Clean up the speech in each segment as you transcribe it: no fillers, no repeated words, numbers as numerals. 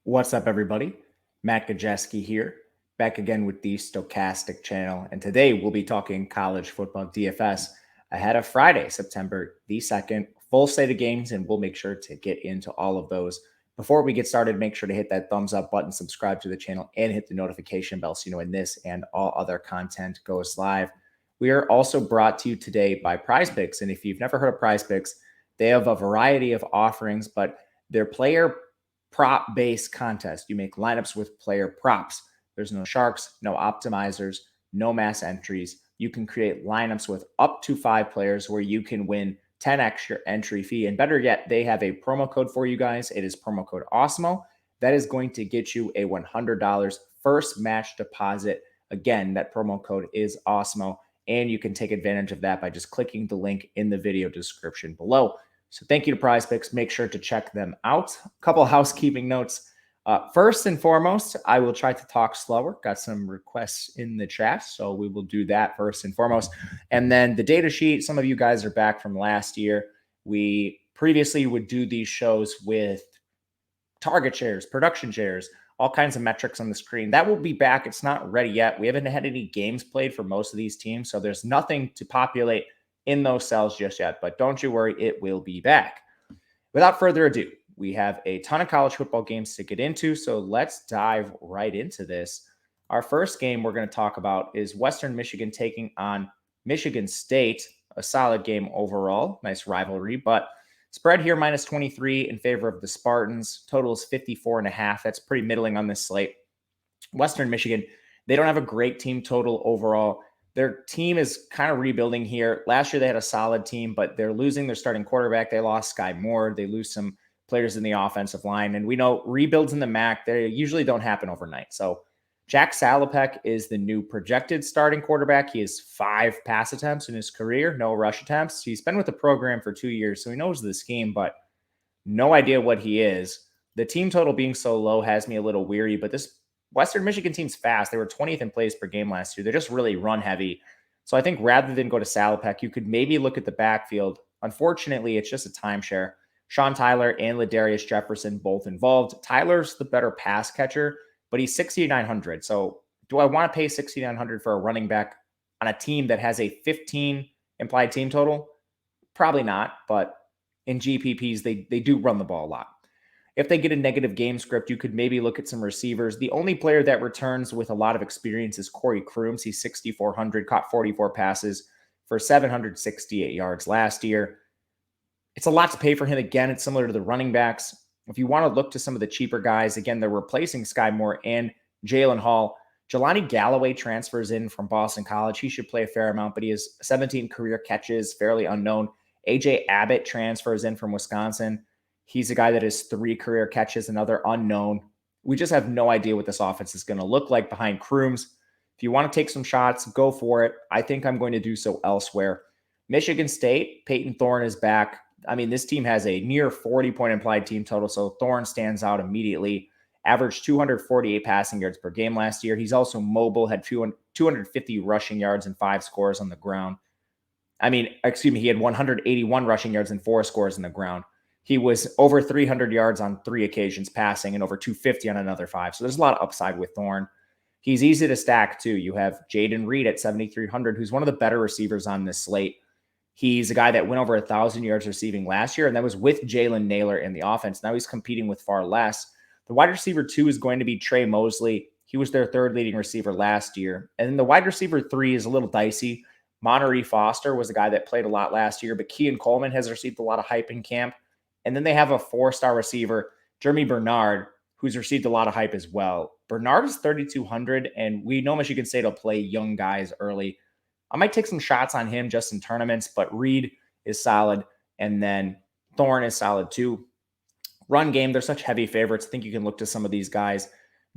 What's up, everybody? Matt Gajeski here, back again with the Stokastic channel. And today we'll be talking college football DFS ahead of Friday, September the 2nd. Full slate of games, and we'll make sure to get into all of those. Before we get started, make sure to hit that thumbs up button, subscribe to the channel, and hit the notification bell so you know when this and all other content goes live. We are also brought to you today by Prize Picks. And if you've never heard of Prize Picks, they have a variety of offerings, but their player prop based contest. You make lineups with player props. There's no sharks, no optimizers, no mass entries. You can create lineups with up to 5 players where you can win 10 extra entry fee. And better yet, they have a promo code for you guys. It is promo code AWESEMO. That is going to get you a $100 first match deposit. Again, that promo code is AWESEMO. And you can take advantage of that by just clicking the link in the video description below. So thank you to Prize Picks. Make sure to check them out. A couple housekeeping notes. First and foremost, I will try to talk slower. Got some requests in the chat, so we will do that first and foremost. And then the data sheet, some of you guys are back from last year. We previously would do these shows with target shares, production shares, all kinds of metrics on the screen. That will be back. It's not ready yet. We haven't had any games played for most of these teams, so there's nothing to populate in those cells just yet, but don't you worry, it will be back. Without further ado, we have a ton of college football games to get into, so let's dive right into this. Our first game we're going to talk about is Western Michigan taking on Michigan State, a solid game overall, nice rivalry, but spread here minus 23 in favor of the Spartans. Total is 54.5. That's pretty middling on this slate. Western Michigan, they don't have a great team total overall. Their team is kind of rebuilding here. Last year, they had a solid team, but they're losing their starting quarterback. They lost Sky Moore. They lose some players in the offensive line. And we know rebuilds in the MAC, they usually don't happen overnight. So Jack Salopek is the new projected starting quarterback. He has 5 pass attempts in his career, no rush attempts. He's been with the program for 2 years, so he knows the scheme, but no idea what he is. The team total being so low has me a little weary, but this Western Michigan team's fast. They were 20th in plays per game last year. They're just really run heavy. So I think rather than go to Salopek, you could maybe look at the backfield. Unfortunately, it's just a timeshare. Sean Tyler and Ladarius Jefferson both involved. Tyler's the better pass catcher, but he's 6,900. So do I want to pay 6,900 for a running back on a team that has a 15 implied team total? Probably not, but in GPPs, they do run the ball a lot. If they get a negative game script, you could maybe look at some receivers. The only player that returns with a lot of experience is Corey Crooms. He's 6,400, caught 44 passes for 768 yards last year. It's a lot to pay for him. Again, it's similar to the running backs. If you want to look to some of the cheaper guys, again, they're replacing Sky Moore and Jalen Hall. Jelani Galloway transfers in from Boston College. He should play a fair amount, but he has 17 career catches, fairly unknown. AJ Abbott transfers in from Wisconsin. He's a guy that has 3 career catches, another unknown. We just have no idea what this offense is going to look like behind Crooms. If you want to take some shots, go for it. I think I'm going to do so elsewhere. Michigan State, Peyton Thorne is back. I mean, this team has a near 40-point implied team total, so Thorne stands out immediately. Averaged 248 passing yards per game last year. He's also mobile, had 250 rushing yards and 5 scores on the ground. He had 181 rushing yards and 4 scores on the ground. He was over 300 yards on 3 occasions passing and over 250 on another 5. So there's a lot of upside with Thorne. He's easy to stack too. You have Jaden Reed at 7,300, who's one of the better receivers on this slate. He's a guy that went over 1,000 yards receiving last year, and that was with Jalen Naylor in the offense. Now he's competing with far less. The wide receiver 2 is going to be Trey Mosley. He was their 3rd leading receiver last year. And then the wide receiver 3 is a little dicey. Monterey Foster was a guy that played a lot last year, but Kean Coleman has received a lot of hype in camp. And then they have a 4-star receiver, Jeremy Bernard, who's received a lot of hype as well. Bernard is 3,200, and we know Michigan State will play young guys early. I might take some shots on him just in tournaments, but Reed is solid, and then Thorne is solid too. Run game, they're such heavy favorites. I think you can look to some of these guys.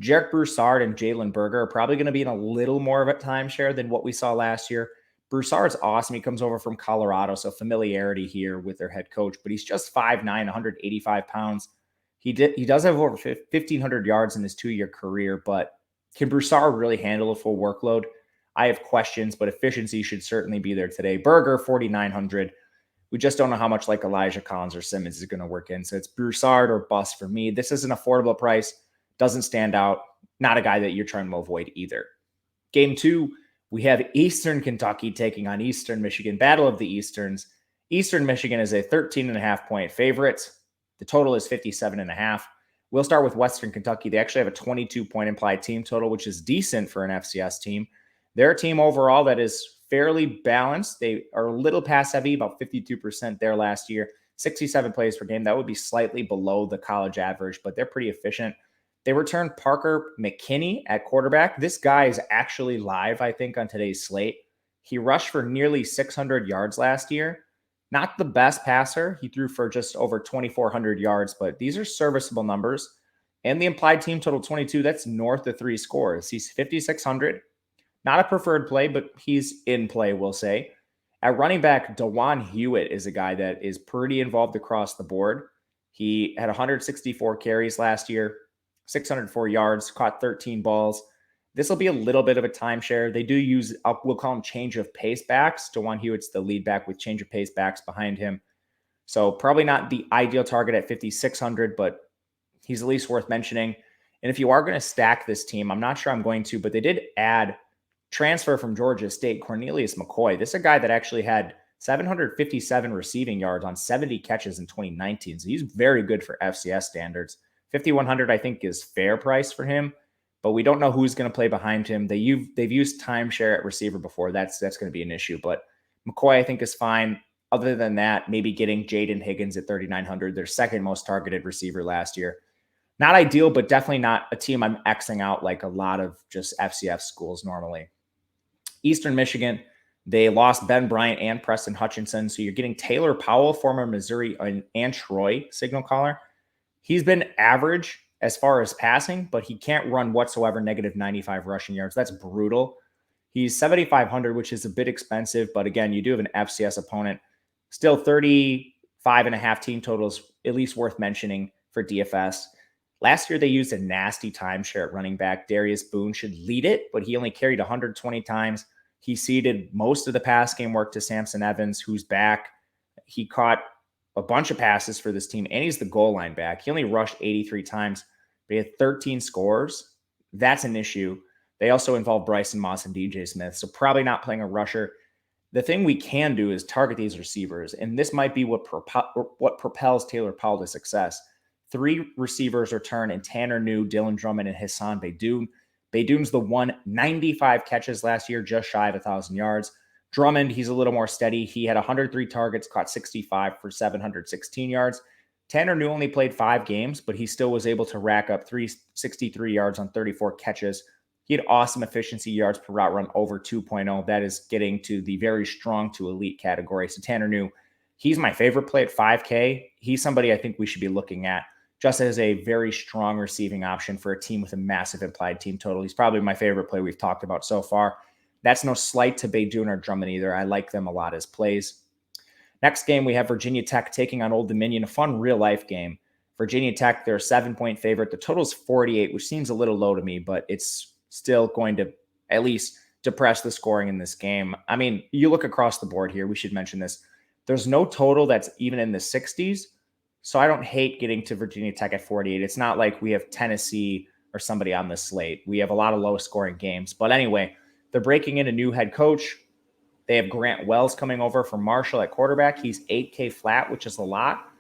Jarek Broussard and Jalen Berger are probably going to be in a little more of a timeshare than what we saw last year. Broussard's awesome. He comes over from Colorado, so familiarity here with their head coach, but he's just 5'9", 185 pounds. He does have over 1,500 yards in his 2-year career, but can Broussard really handle a full workload? I have questions, but efficiency should certainly be there today. Berger, 4,900. We just don't know how much like Elijah Collins or Simmons is going to work in. So it's Broussard or bust for me. This is an affordable price. Doesn't stand out. Not a guy that you're trying to avoid either. Game 2, we have Eastern Kentucky taking on Eastern Michigan. Battle of the Easterns. Eastern Michigan is a 13.5-point favorite. The total is 57.5. We'll start with Western Kentucky. They actually have a 22-point implied team total, which is decent for an FCS team. They're a team overall that is fairly balanced. They are a little pass heavy, about 52% there last year. 67 plays per game. That would be slightly below the college average, but they're pretty efficient. They returned Parker McKinney at quarterback. This guy is actually live, I think, on today's slate. He rushed for nearly 600 yards last year. Not the best passer. He threw for just over 2,400 yards, but these are serviceable numbers. And the implied team total 22, that's north of 3 scores. He's 5,600. Not a preferred play, but he's in play, we'll say. At running back, DeJuan Hewitt is a guy that is pretty involved across the board. He had 164 carries last year, 604 yards, caught 13 balls. This will be a little bit of a timeshare. They do use, we'll call them change of pace backs. DeJuan Hewitt's the lead back with change of pace backs behind him. So probably not the ideal target at 5,600, but he's at least worth mentioning. And if you are going to stack this team, I'm not sure I'm going to, but they did add transfer from Georgia State, Cornelius McCoy. This is a guy that actually had 757 receiving yards on 70 catches in 2019. So he's very good for FCS standards. 5,100, I think, is fair price for him, but we don't know who's going to play behind him. They've used timeshare at receiver before. That's going to be an issue, but McCoy, I think, is fine. Other than that, maybe getting Jaden Higgins at 3,900, their second most targeted receiver last year. Not ideal, but definitely not a team I'm Xing out like a lot of just FCS schools normally. Eastern Michigan, they lost Ben Bryant and Preston Hutchinson. So you're getting Taylor Powell, former Missouri and Troy signal caller. He's been average as far as passing, but he can't run whatsoever, negative 95 rushing yards. That's brutal. He's 7,500, which is a bit expensive. But again, you do have an FCS opponent. Still 35.5 team totals, at least worth mentioning for DFS. Last year, they used a nasty timeshare at running back. Darius Boone should lead it, but he only carried 120 times. He ceded most of the pass game work to Samson Evans, who's back. He caught a bunch of passes for this team, and he's the goal line back. He only rushed 83 times, but he had 13 scores. That's an issue. They also involve Bryson Moss and DJ Smith, so probably not playing a rusher. The thing we can do is target these receivers, and this might be what propels Taylor Powell to success. 3 receivers return in Tanner New, Dylan Drummond, and Hassan Beydoun. Beydoun's the one, 95 catches last year, just shy of 1,000 yards. Drummond, he's a little more steady. He had 103 targets, caught 65 for 716 yards. Tanner New only played 5 games, but he still was able to rack up 363 yards on 34 catches. He had awesome efficiency yards per route run over 2.0. That is getting to the very strong to elite category. So Tanner New, he's my favorite play at 5K. He's somebody I think we should be looking at just as a very strong receiving option for a team with a massive implied team total. He's probably my favorite play we've talked about so far. That's no slight to Beydoun or Drummond either. I like them a lot as plays. Next game, we have Virginia Tech taking on Old Dominion, a fun real-life game. Virginia Tech, they're a 7-point favorite. The total is 48, which seems a little low to me, but it's still going to at least depress the scoring in this game. I mean, you look across the board here. We should mention this. There's no total that's even in the 60s. So I don't hate getting to Virginia Tech at 48. It's not like we have Tennessee or somebody on the slate. We have a lot of low-scoring games. But anyway, they're breaking in a new head coach. They have Grant Wells coming over from Marshall at quarterback. He's 8K flat, which is a lot,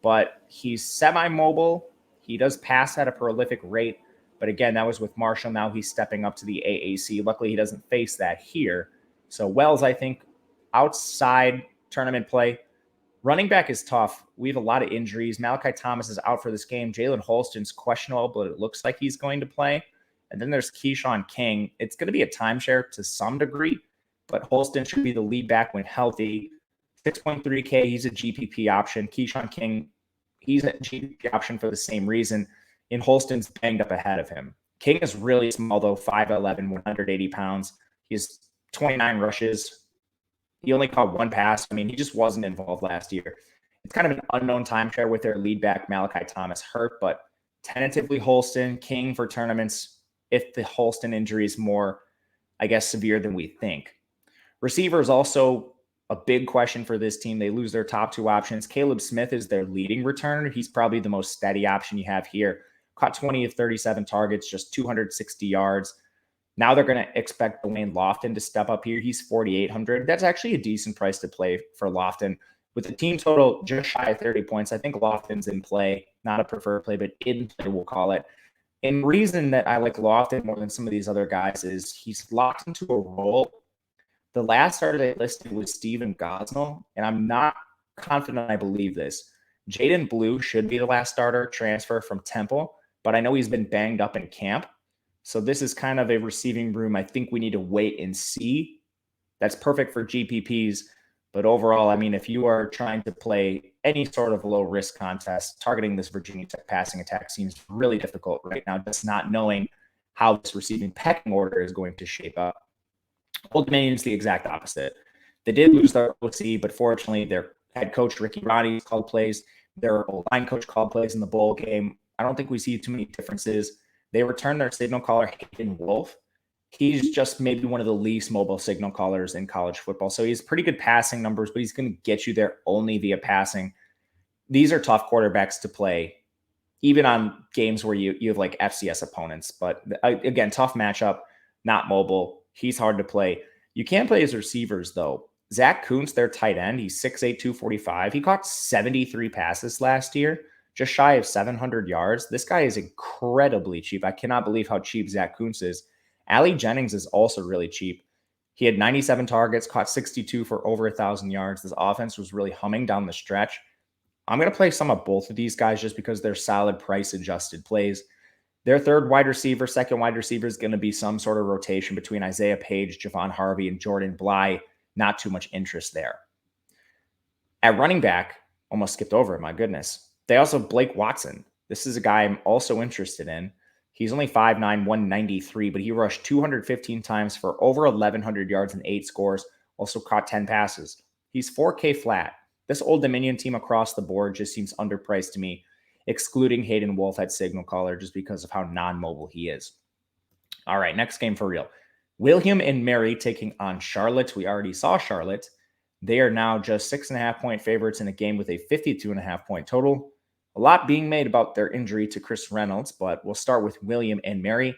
but he's semi-mobile. He does pass at a prolific rate. But again, that was with Marshall. Now he's stepping up to the AAC. Luckily, he doesn't face that here. So Wells, I think, outside tournament play. Running back is tough. We have a lot of injuries. Malachi Thomas is out for this game. Jalen Holston's questionable, but it looks like he's going to play. And then there's Keyshawn King. It's going to be a timeshare to some degree, but Holston should be the lead back when healthy. 6.3K, he's a GPP option. Keyshawn King, he's a GPP option for the same reason. And Holston's banged up ahead of him. King is really small, though, 5'11", 180 pounds. He has 29 rushes. He only caught 1 pass. I mean, he just wasn't involved last year. It's kind of an unknown timeshare with their lead back, Malachi Thomas, hurt, but tentatively Holston, King for tournaments if the Holston injury is more, I guess, severe than we think. Receiver is also a big question for this team. They lose their top 2 options. Caleb Smith is their leading returner. He's probably the most steady option you have here. caught 20 of 37 targets, just 260 yards. Now they're going to expect Dwayne Lofton to step up here. He's 4,800. That's actually a decent price to play for Lofton. With the team total just shy of 30 points, I think Lofton's in play, not a preferred play, but in play, we'll call it. And the reason that I like Lofton more than some of these other guys is he's locked into a role. The last starter they listed was Steven Gosnell, and I'm not confident I believe this. Jaden Blue should be the last starter transfer from Temple, but I know he's been banged up in camp. So this is kind of a receiving room I think we need to wait and see. That's perfect for GPPs. But overall, I mean, if you are trying to play any sort of low-risk contest, targeting this Virginia Tech passing attack seems really difficult right now, just not knowing how this receiving pecking order is going to shape up. Old Dominion's the exact opposite. They did lose their OC, but fortunately, their head coach, Ricky Roddy, called plays. Their line coach called plays in the bowl game. I don't think we see too many differences. They returned their signal caller, Hayden Wolf. He's just maybe one of the least mobile signal callers in college football. So he's pretty good passing numbers, but he's going to get you there only via passing. These are tough quarterbacks to play, even on games where you have like FCS opponents. But again, tough matchup, not mobile. He's hard to play. You can play his receivers, though. Zach Kuntz, their tight end, he's 6'8", 245. He caught 73 passes last year, just shy of 700 yards. This guy is incredibly cheap. I cannot believe how cheap Zach Kuntz is. Ali Jennings is also really cheap. He had 97 targets, caught 62 for over 1,000 yards. This offense was really humming down the stretch. I'm going to play some of both of these guys just because they're solid price-adjusted plays. Their third wide receiver, second wide receiver is going to be some sort of rotation between Isaiah Page, Javon Harvey, and Jordan Bly. Not too much interest there. At running back, almost skipped over it, my goodness. They also have Blake Watson. This is a guy I'm also interested in. He's only 5'9", 193, but he rushed 215 times for over 1,100 yards and 8 scores, also caught 10 passes. He's 4K flat. This Old Dominion team across the board just seems underpriced to me, excluding Hayden Wolf at signal caller just because of how non-mobile he is. All right, next game for real. William and Mary taking on Charlotte. We already saw Charlotte. They are now just 6.5-point favorites in a game with a 52.5-point total. A lot being made about their injury to Chris Reynolds, but we'll start with William and Mary.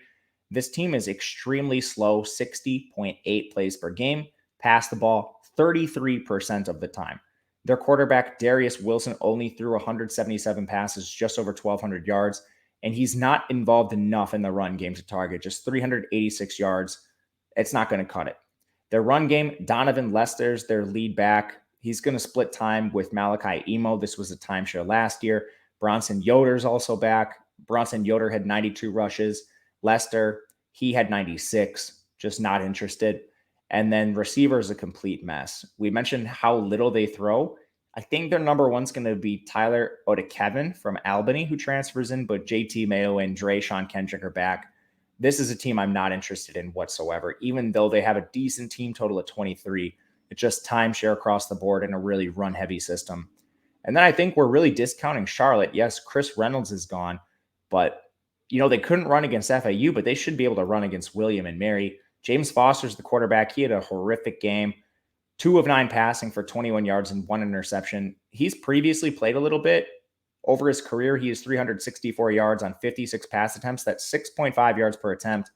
This team is extremely slow, 60.8 plays per game, pass the ball 33% of the time. Their quarterback, Darius Wilson, only threw 177 passes, just over 1,200 yards, and he's not involved enough in the run game to target, just 386 yards. It's not going to cut it. Their run game, Donovan Lester's their lead back. He's going to split time with Malachi Emo. This was a timeshare last year. Bronson Yoder's also back. Bronson Yoder had 92 rushes. Lester, he had 96, just not interested. And then receiver is a complete mess. We mentioned how little they throw. I think their number one's going to be Tyler Odekevin from Albany, who transfers in, but JT Mayo and Sean Kendrick are back. This is a team I'm not interested in whatsoever, even though they have a decent team total of 23. It's just timeshare across the board in a really run-heavy system. And then I think we're really discounting Charlotte. Yes, Chris Reynolds is gone, but they couldn't run against FAU, but they should be able to run against William and Mary. James Foster's the quarterback. He had a horrific game. 2 of 9 passing for 21 yards and 1 interception. He's previously played a little bit. Over his career, he has 364 yards on 56 pass attempts. That's 6.5 yards per attempt.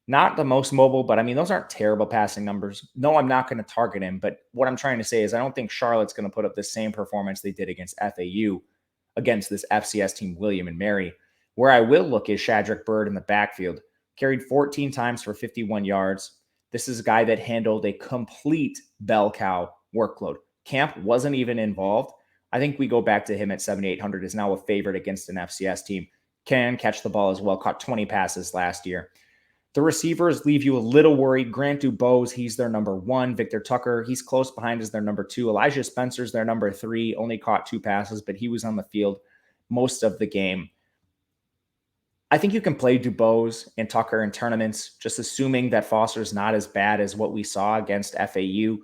Not the most mobile, but I mean, those aren't terrible passing numbers. No, I'm not going to target him, but what I'm trying to say is I don't think Charlotte's going to put up the same performance they did against FAU against this FCS team, William and Mary. Where I will look is Shadrack Bird in the backfield. Carried 14 times for 51 yards. This is a guy that handled a complete bell cow workload. Camp wasn't even involved. I think we go back to him at 7,800 is now a favorite against an FCS team. Can catch the ball as well. Caught 20 passes last year. The receivers leave you a little worried. Grant Dubose, he's their number 1. Victor Tucker, he's close behind as their number 2. Elijah Spencer's their number 3. Only caught 2 passes, but he was on the field most of the game. I think you can play Dubose and Tucker in tournaments, just assuming that Foster's not as bad as what we saw against FAU.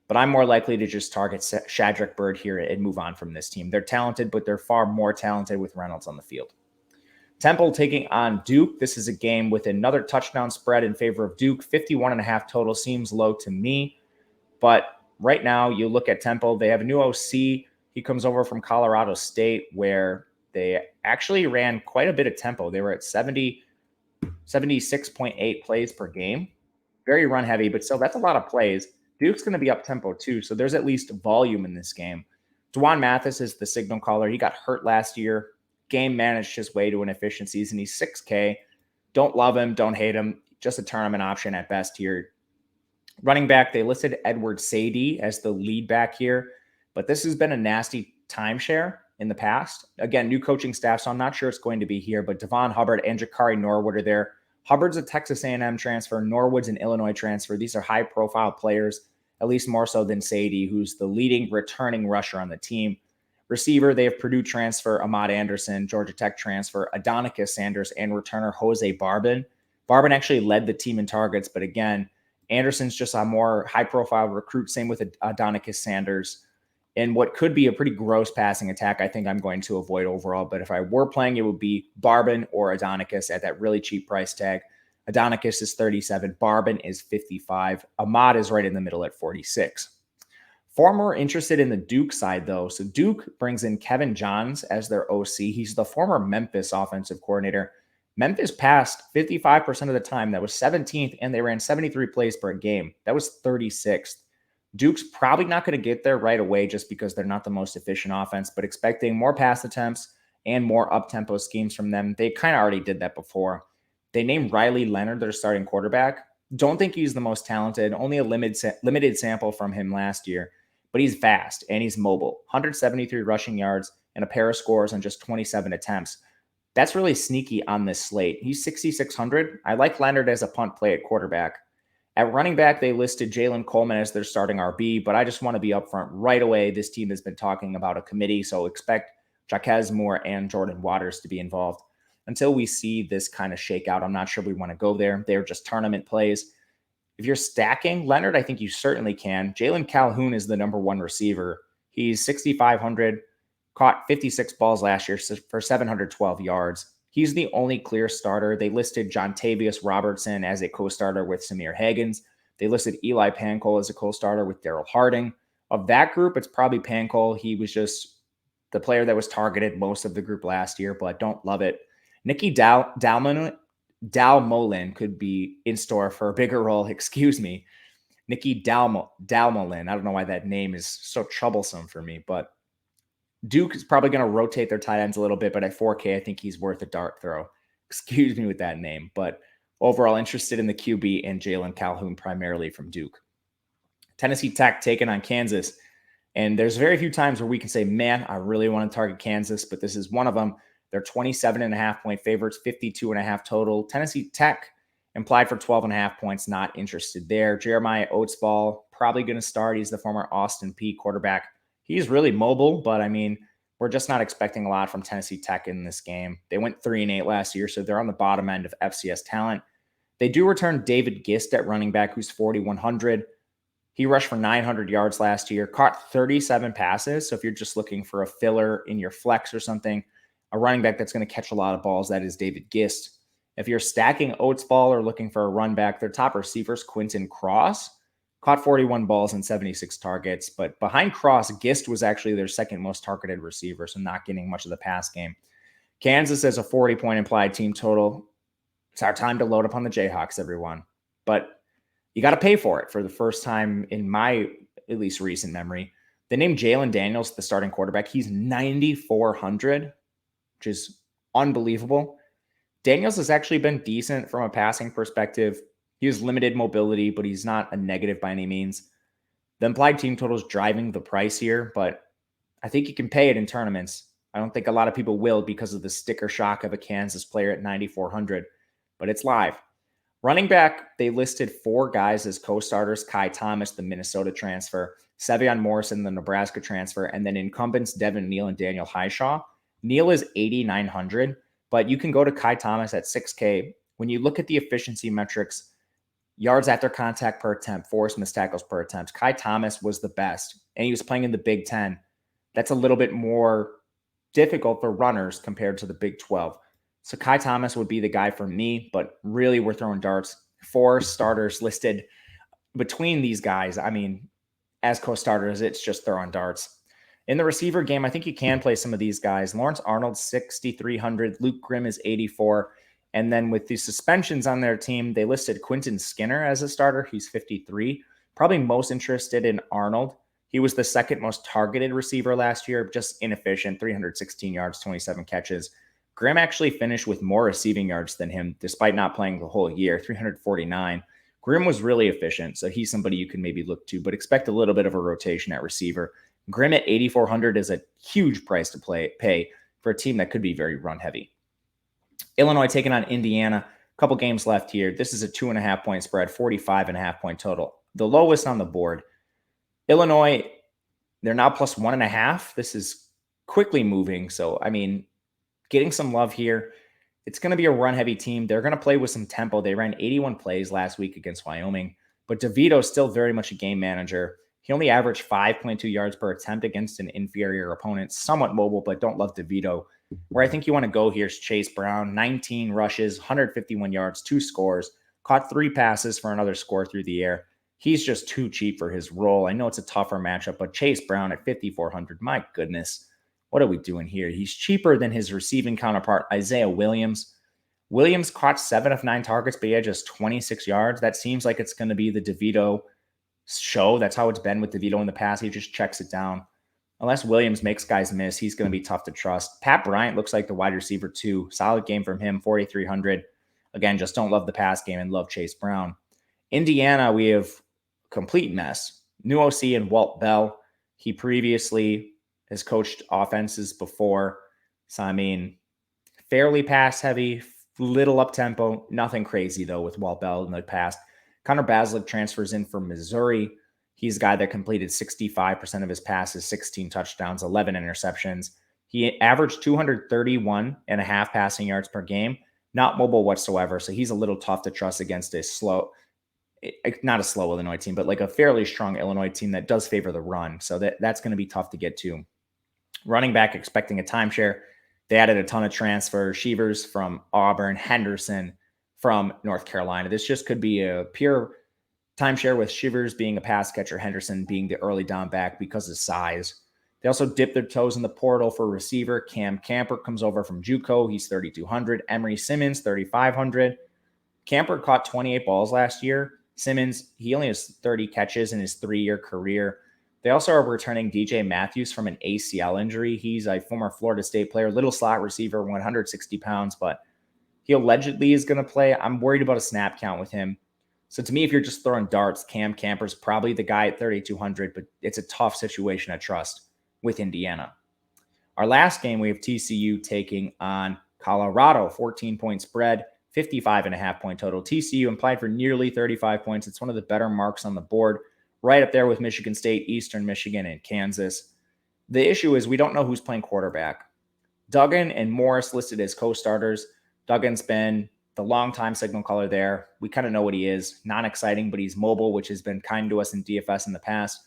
But I'm more likely to just target Shadrack Bird here and move on from this team. They're talented, but they're far more talented with Reynolds on the field. Temple taking on Duke. This is a game with another touchdown spread in favor of Duke. 51.5 total seems low to me. But right now, you look at Temple. They have a new OC. He comes over from Colorado State, where they actually ran quite a bit of tempo. They were at 76.8 plays per game. Very run heavy, but still, that's a lot of plays. Duke's going to be up tempo too, so there's at least volume in this game. Dwan Mathis is the signal caller. He got hurt last year. Game managed his way to an efficient season. He's 6K. Don't love him, don't hate him. Just a tournament option at best here. Running back, they listed Edward Sadie as the lead back here, but this has been a nasty timeshare in the past. Again, new coaching staff, so I'm not sure it's going to be here, but Devon Hubbard and Jakari Norwood are there. Hubbard's a Texas A&M transfer. Norwood's an Illinois transfer. These are high-profile players, at least more so than Sadie, who's the leading returning rusher on the team. Receiver, they have Purdue transfer Ahmad Anderson, Georgia Tech transfer Adonicus Sanders, and returner Jose Barbin. Barbin actually led the team in targets, but again, Anderson's just a more high-profile recruit. Same with Adonicus Sanders. And what could be a pretty gross passing attack, I think I'm going to avoid overall. But if I were playing, it would be Barbin or Adonicus at that really cheap price tag. Adonicus is 37. Barbin is 55. Ahmad is right in the middle at 46. Far more interested in the Duke side, though. So Duke brings in Kevin Johns as their OC. He's the former Memphis offensive coordinator. Memphis passed 55% of the time. That was 17th, and they ran 73 plays per game. That was 36th. Duke's probably not going to get there right away just because they're not the most efficient offense, but expecting more pass attempts and more up-tempo schemes from them. They kind of already did that before. They named Riley Leonard their starting quarterback. Don't think he's the most talented. Only a limited sample from him last year, but he's fast and he's mobile. 173 rushing yards and a pair of scores on just 27 attempts. That's really sneaky on this slate. He's 6,600. I like Leonard as a punt play at quarterback. At running back, they listed Jalen Coleman as their starting RB, but I just want to be upfront right away. This team has been talking about a committee, so expect Jaquez Moore and Jordan Waters to be involved. Until we see this kind of shakeout, I'm not sure we want to go there. They're just tournament plays. If you're stacking Leonard, I think you certainly can. Jalen Calhoun is the number one receiver. He's 6,500, caught 56 balls last year for 712 yards. He's the only clear starter. They listed Jontavius Robertson as a co-starter with Samir Haggins. They listed Eli Pancol as a co-starter with Daryl Harding. Of that group, it's probably Pancol. He was just the player that was targeted most of the group last year, but don't love it. Nicky Dalmolin could be in store for a bigger role. Excuse me. Nicky Dalmolin. I don't know why that name is so troublesome for me, but Duke is probably going to rotate their tight ends a little bit, but at 4K, I think he's worth a dart throw. Excuse me with that name, but overall interested in the QB and Jalen Calhoun primarily from Duke. Tennessee Tech taking on Kansas, and there's very few times where we can say, man, I really want to target Kansas, but this is one of them. They're 27.5 point favorites, 52.5 total. Tennessee Tech implied for 12.5 points, not interested there. Jeremiah Oatsball, probably going to start. He's the former Austin Peay quarterback. He's really mobile, but I mean, we're just not expecting a lot from Tennessee Tech in this game. They went 3-8 last year, so they're on the bottom end of FCS talent. They do return David Gist at running back, who's 4,100. He rushed for 900 yards last year, caught 37 passes. So if you're just looking for a filler in your flex or something, a running back that's going to catch a lot of balls, that is David Gist. If you're stacking Oatsball or looking for a run back, their top receivers, Quentin Cross, caught 41 balls and 76 targets. But behind Cross, Gist was actually their second most targeted receiver, so not getting much of the pass game. Kansas has a 40-point implied team total. It's our time to load up on the Jayhawks, everyone. But you got to pay for it for the first time in my, at least recent memory. They named Jalen Daniels the starting quarterback. He's 9,400, which is unbelievable. Daniels has actually been decent from a passing perspective. He has limited mobility, but he's not a negative by any means. The implied team total is driving the price here, but I think you can pay it in tournaments. I don't think a lot of people will because of the sticker shock of a Kansas player at 9,400, but it's live. Running back, they listed 4 guys as co-starters: Kai Thomas, the Minnesota transfer, Sevion Morrison, the Nebraska transfer, and then incumbents Devin Neal and Daniel Highshaw. Neal is 8,900, but you can go to Kai Thomas at 6K. When you look at the efficiency metrics, yards after contact per attempt, forced missed tackles per attempt, Kai Thomas was the best, and he was playing in the Big Ten. That's a little bit more difficult for runners compared to the Big 12. So Kai Thomas would be the guy for me, but really we're throwing darts. 4 starters listed between these guys. I mean, as co-starters, it's just throwing darts. In the receiver game, I think you can play some of these guys. Lawrence Arnold, 6,300. Luke Grimm is 84. And then with the suspensions on their team, they listed Quentin Skinner as a starter. He's 53. Probably most interested in Arnold. He was the second most targeted receiver last year, just inefficient, 316 yards, 27 catches. Grimm actually finished with more receiving yards than him, despite not playing the whole year, 349. Grimm was really efficient, so he's somebody you can maybe look to, but expect a little bit of a rotation at receiver. Grimm at 8,400 is a huge price to pay for a team that could be very run heavy. Illinois taking on Indiana. A couple games left here. This is a 2.5 point spread, 45.5 point total. The lowest on the board. Illinois, they're now plus 1.5. This is quickly moving. So, I mean, getting some love here. It's going to be a run heavy team. They're going to play with some tempo. They ran 81 plays last week against Wyoming, but DeVito is still very much a game manager. He only averaged 5.2 yards per attempt against an inferior opponent. Somewhat mobile, but don't love DeVito. Where I think you want to go here is Chase Brown. 19 rushes, 151 yards, 2 scores. Caught 3 passes for another score through the air. He's just too cheap for his role. I know it's a tougher matchup, but Chase Brown at 5,400, my goodness. What are we doing here? He's cheaper than his receiving counterpart, Isaiah Williams. Williams caught 7 of 9 targets, but he had just 26 yards. That seems like it's going to be the DeVito show. That's how it's been with DeVito in the past. He just checks it down. Unless Williams makes guys miss, he's going to be tough to trust. Pat Bryant looks like the wide receiver too. Solid game from him, 4,300. Again, just don't love the pass game and love Chase Brown. Indiana, we have complete mess. New OC and Walt Bell. He previously has coached offenses before. So, I mean, fairly pass heavy, little up tempo, nothing crazy though with Walt Bell in the past. Connor Basilick transfers in from Missouri. He's a guy that completed 65% of his passes, 16 touchdowns, 11 interceptions. He averaged 231.5 passing yards per game, not mobile whatsoever. So he's a little tough to trust against a not a slow Illinois team, but like a fairly strong Illinois team that does favor the run. So that's going to be tough to get to. Running back, expecting a timeshare. They added a ton of transfers. Shevers from Auburn, Henderson from North Carolina. This just could be a pure timeshare with Shivers being a pass catcher, Henderson being the early down back because of size. They also dip their toes in the portal for receiver. Cam Camper comes over from JUCO. He's 3,200. Emery Simmons, 3,500. Camper caught 28 balls last year. Simmons, he only has 30 catches in his 3-year career. They also are returning DJ Matthews from an ACL injury. He's a former Florida State player, little slot receiver, 160 pounds, but he allegedly is going to play. I'm worried about a snap count with him. So to me, if you're just throwing darts, Cam Camper's probably the guy at 3,200, but it's a tough situation to trust with Indiana. Our last game, we have TCU taking on Colorado, 14-point spread, 55.5 point total. TCU implied for nearly 35 points. It's one of the better marks on the board, right up there with Michigan State, Eastern Michigan, and Kansas. The issue is we don't know who's playing quarterback. Duggan and Morris listed as co-starters. Duggan's been the longtime signal caller there. We kind of know what he is. Not exciting, but he's mobile, which has been kind to us in DFS in the past.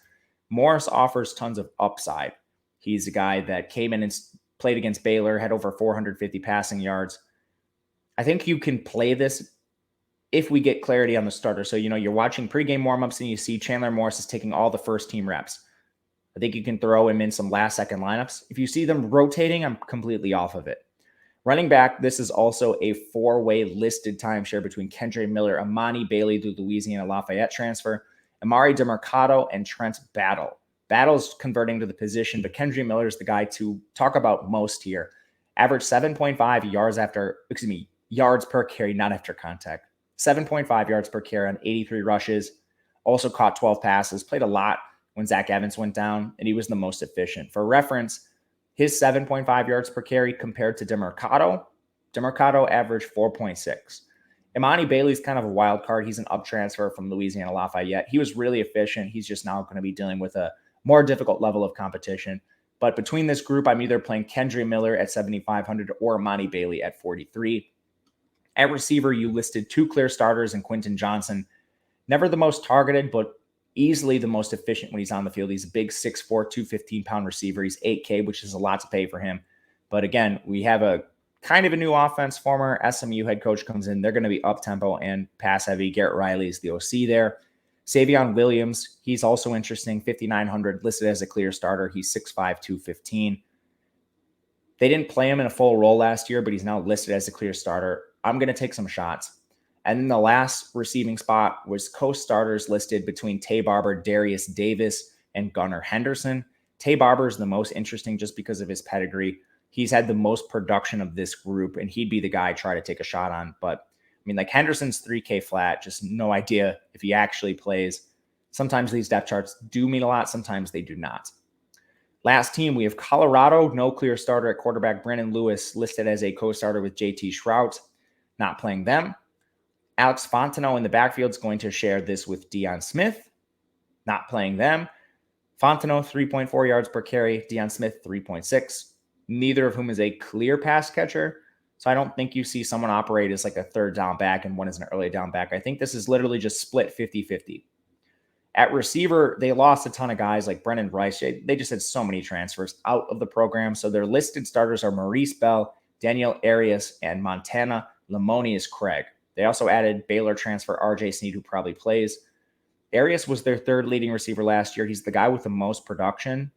Morris offers tons of upside. He's a guy that came in and played against Baylor, had over 450 passing yards. I think you can play this if we get clarity on the starter. So, you're watching pregame warmups and you see Chandler Morris is taking all the first team reps. I think you can throw him in some last second lineups. If you see them rotating, I'm completely off of it. Running back, this is also a 4-way listed timeshare between Kendre Miller, Amani Bailey, the Louisiana Lafayette transfer, Amari DeMercado, and Trent Battle. Battle's converting to the position, but Kendre Miller is the guy to talk about most here. Average 7.5 yards per carry, not after contact. 7.5 yards per carry on 83 rushes. Also caught 12 passes, played a lot when Zach Evans went down, and he was the most efficient. For reference, his 7.5 yards per carry compared to DeMercado averaged 4.6. Imani Bailey's kind of a wild card. He's an up transfer from Louisiana Lafayette. He was really efficient. He's just now going to be dealing with a more difficult level of competition. But between this group, I'm either playing Kendre Miller at 7,500 or Imani Bailey at 43. At receiver, you listed 2 clear starters in Quentin Johnson. Never the most targeted, but easily the most efficient when he's on the field. He's a big 6'4", 215-pound receiver. He's $8K, which is a lot to pay for him. But again, we have a kind of a new offense. Former SMU head coach comes in. They're going to be up-tempo and pass-heavy. Garrett Riley is the OC there. Savion Williams, he's also interesting, 5,900, listed as a clear starter. He's 6'5", 215. They didn't play him in a full role last year, but he's now listed as a clear starter. I'm going to take some shots. And then the last receiving spot was co-starters listed between Tay Barber, Darius Davis, and Gunnar Henderson. Tay Barber is the most interesting just because of his pedigree. He's had the most production of this group, and he'd be the guy I try to take a shot on. But, I mean, like Henderson's 3K flat, just no idea if he actually plays. Sometimes these depth charts do mean a lot. Sometimes they do not. Last team, we have Colorado, no clear starter at quarterback. Brandon Lewis listed as a co-starter with JT Shrout, not playing them. Alex Fontenot in the backfield is going to share this with Deion Smith, not playing them. Fontenot, 3.4 yards per carry. Deion Smith, 3.6. Neither of whom is a clear pass catcher. So I don't think you see someone operate as like a third down back and one is an early down back. I think this is literally just split 50-50. At receiver, they lost a ton of guys like Brennan Rice. They just had so many transfers out of the program. So their listed starters are Maurice Bell, Daniel Arias, and Montana Lamonius Craig. They also added Baylor transfer RJ Sneed, who probably plays. Arias was their third leading receiver last year. He's the guy with the most production.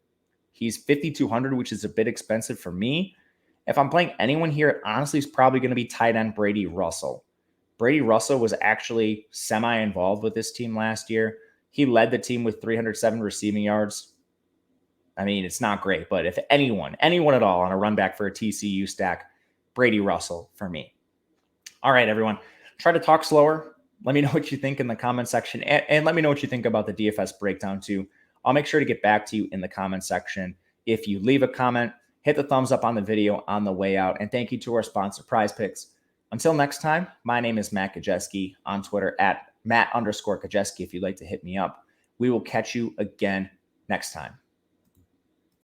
He's 5,200, which is a bit expensive for me. If I'm playing anyone here, it honestly is probably going to be tight end Brady Russell. Brady Russell was actually semi-involved with this team last year. He led the team with 307 receiving yards. I mean, it's not great, but if anyone at all on a run back for a TCU stack, Brady Russell for me. All right, everyone. Try to talk slower. Let me know what you think in the comment section, and let me know what you think about the DFS breakdown too. I'll make sure to get back to you in the comment section. If you leave a comment, hit the thumbs up on the video on the way out, and thank you to our sponsor, Prize Picks. Until next time, my name is Matt Kajeski on Twitter at Matt_Kajeski if you'd like to hit me up. We will catch you again next time.